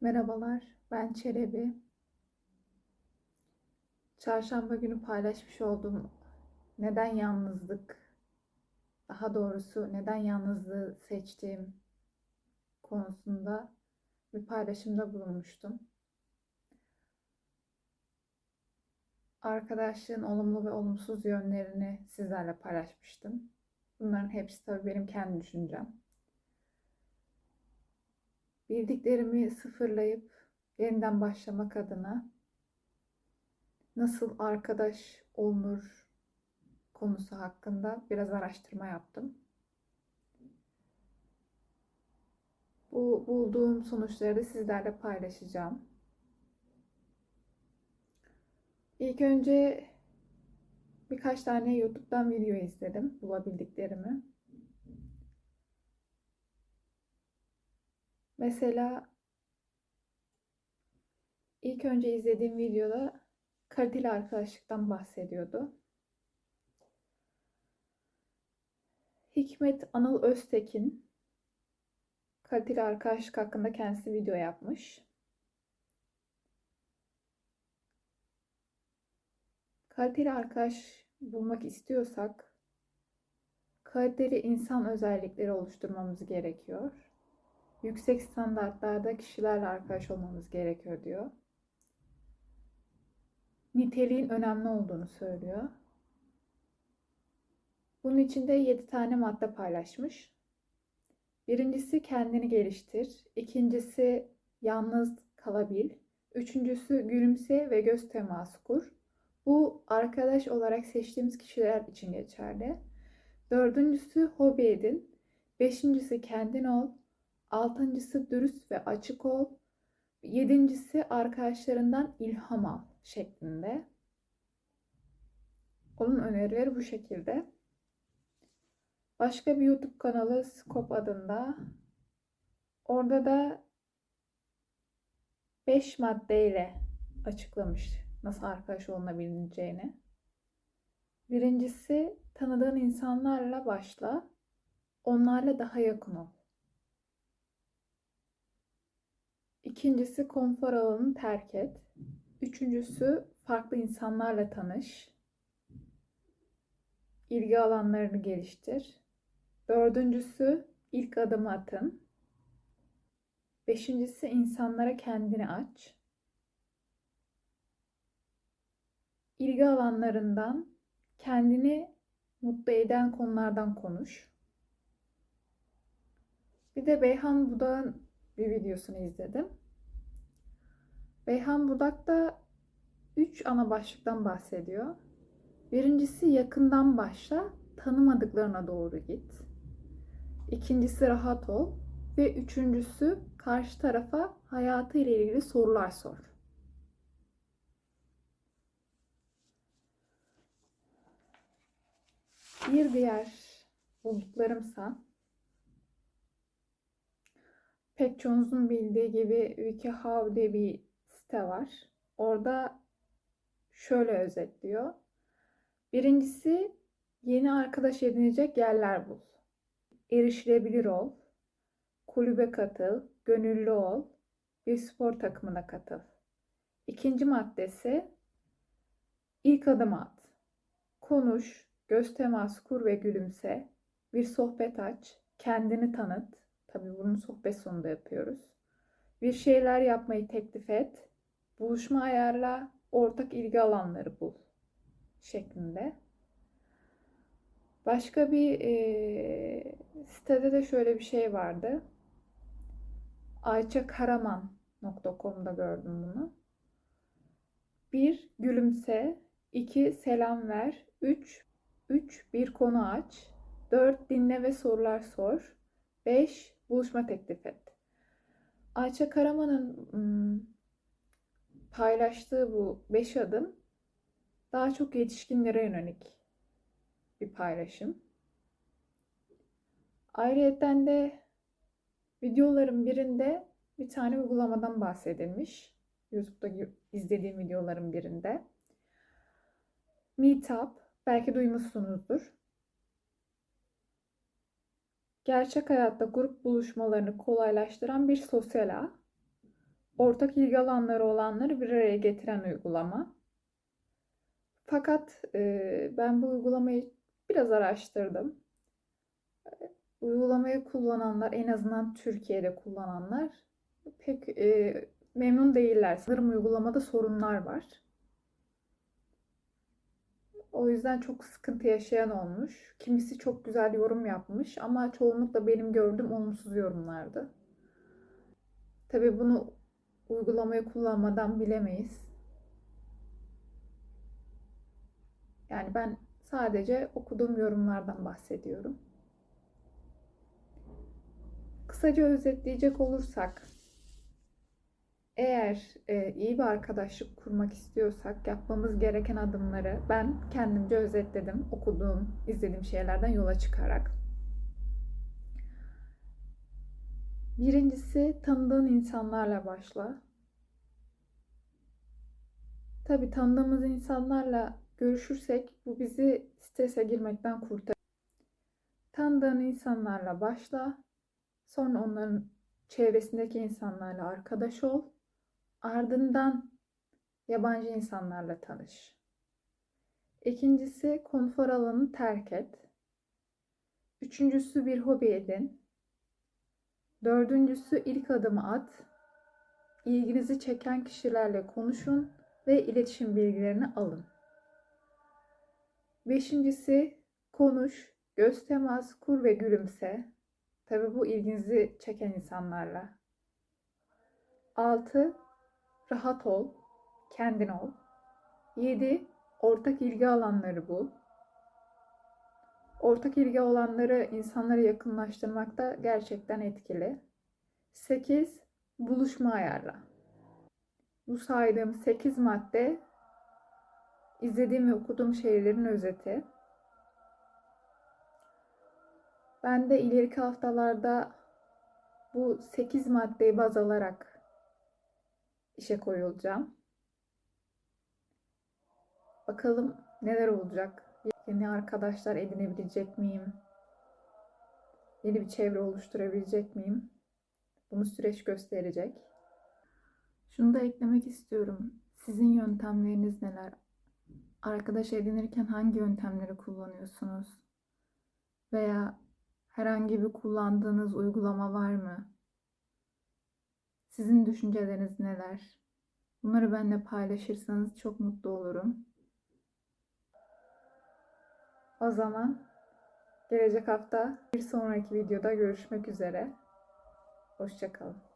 Merhabalar, ben Çelebi. Çarşamba günü paylaşmış olduğum neden yalnızlık, daha doğrusu neden yalnızlığı seçtiğim konusunda bir paylaşımda bulunmuştum. Arkadaşlığın olumlu ve olumsuz yönlerini sizlerle paylaşmıştım. Bunların hepsi tabii benim kendi düşüncem. Bildiklerimi sıfırlayıp yeniden başlamak adına nasıl arkadaş olunur konusu hakkında biraz araştırma yaptım. Bu bulduğum sonuçları da sizlerle paylaşacağım. İlk önce birkaç tane YouTube'dan video izledim, bulabildiklerimi. Mesela ilk önce izlediğim videoda kaliteli arkadaşlıktan bahsediyordu. Hikmet Anıl Öztekin kaliteli arkadaşlık hakkında kendisi video yapmış. Kaliteli arkadaş bulmak istiyorsak kaliteli insan özellikleri oluşturmamız gerekiyor. Yüksek standartlarda kişilerle arkadaş olmamız gerekiyor diyor. Niteliğin önemli olduğunu söylüyor. Bunun için de 7 tane madde paylaşmış. Birincisi kendini geliştir. İkincisi yalnız kalabil. Üçüncüsü gülümse ve göz teması kur. Bu arkadaş olarak seçtiğimiz kişiler için geçerli. Dördüncüsü hobi edin. Beşincisi kendin ol. Altıncısı dürüst ve açık ol. Yedincisi arkadaşlarından ilham al şeklinde. Onun önerileri bu şekilde. Başka bir YouTube kanalı Scope adında. Orada da 5 maddeyle açıklamış nasıl arkadaş olunabileceğini. Birincisi tanıdığın insanlarla başla. Onlarla daha yakın ol. İkincisi konfor alanını terk et. Üçüncüsü farklı insanlarla tanış. İlgi alanlarını geliştir. Dördüncüsü ilk adımı atın. Beşincisi insanlara kendini aç. İlgi alanlarından kendini mutlu eden konulardan konuş. Bir de Beyhan Budak'ın bir videosunu izledim. Beyhan Budak da 3 ana başlıktan bahsediyor. Birincisi yakından başla, tanımadıklarına doğru git. İkincisi rahat ol. Ve üçüncüsü karşı tarafa hayatı ile ilgili sorular sor. Bir diğer bulduklarımsa pek çoğunuzun bildiği gibi WikiHow diye bir site var. Orada şöyle özetliyor. Birincisi yeni arkadaş edinecek yerler bul. Erişilebilir ol. Kulübe katıl. Gönüllü ol. Bir spor takımına katıl. İkinci maddesi ilk adım at. Konuş, göz teması kur ve gülümse. Bir sohbet aç. Kendini tanıt. Tabii bunu sohbet sonunda yapıyoruz. Bir şeyler yapmayı teklif et. Buluşma ayarla. Ortak ilgi alanları bul. Şeklinde. Başka bir sitede de şöyle bir şey vardı. ayçakaraman.com'da gördüm bunu. 1. Gülümse. 2. Selam ver. 3. Bir konu aç. 4. Dinle ve sorular sor. 5. Buluşma teklif et. Ayça Karaman'ın paylaştığı bu 5 adım daha çok yetişkinlere yönelik bir paylaşım. Ayrıyeten de videoların birinde bir tane uygulamadan bahsedilmiş. YouTube'da izlediğim videoların birinde. Meetup, belki duymuşsunuzdur. Gerçek hayatta grup buluşmalarını kolaylaştıran bir sosyal ağ. ortak ilgi alanları olanları bir araya getiren uygulama. Fakat ben bu uygulamayı biraz araştırdım. Uygulamayı kullananlar, en azından Türkiye'de kullananlar pek memnun değiller. Sanırım uygulamada sorunlar var. O yüzden çok sıkıntı yaşayan olmuş. Kimisi çok güzel yorum yapmış ama çoğunlukla benim gördüğüm olumsuz yorumlardı. Tabii bunu uygulamayı kullanmadan bilemeyiz. Yani ben sadece okuduğum yorumlardan bahsediyorum. Kısaca özetleyecek olursak, eğer iyi bir arkadaşlık kurmak istiyorsak yapmamız gereken adımları ben kendimce özetledim. Okuduğum, izlediğim şeylerden yola çıkarak. Birincisi, tanıdığın insanlarla başla. Tabii tanıdığımız insanlarla görüşürsek bu bizi strese girmekten kurtarır. Tanıdığın insanlarla başla. Sonra onların çevresindeki insanlarla arkadaş ol. Ardından yabancı insanlarla tanış. İkincisi, konfor alanını terk et. Üçüncüsü, bir hobi edin. Dördüncüsü, ilk adımı at. İlginizi çeken kişilerle konuşun ve iletişim bilgilerini alın. Beşincisi, konuş, göz teması kur ve gülümse. Tabii bu ilginizi çeken insanlarla. 6. Rahat ol, kendin ol. 7. Ortak ilgi alanları bul. Ortak ilgi alanları insanları yakınlaştırmakta gerçekten etkili. 8. Buluşma ayarla. Bu saydığım 8 madde izlediğim ve okuduğum şeylerin özeti. Ben de ileriki haftalarda bu 8 maddeyi baz alarak işe koyulacağım. Bakalım neler olacak? Yeni arkadaşlar edinebilecek miyim? Yeni bir çevre oluşturabilecek miyim? Bunu süreç gösterecek. Şunu da eklemek istiyorum. Sizin yöntemleriniz neler? Arkadaş edinirken hangi yöntemleri kullanıyorsunuz? Veya herhangi bir kullandığınız uygulama var mı? Sizin düşünceleriniz neler? Bunları benimle paylaşırsanız çok mutlu olurum. O zaman gelecek hafta bir sonraki videoda görüşmek üzere. Hoşça kalın.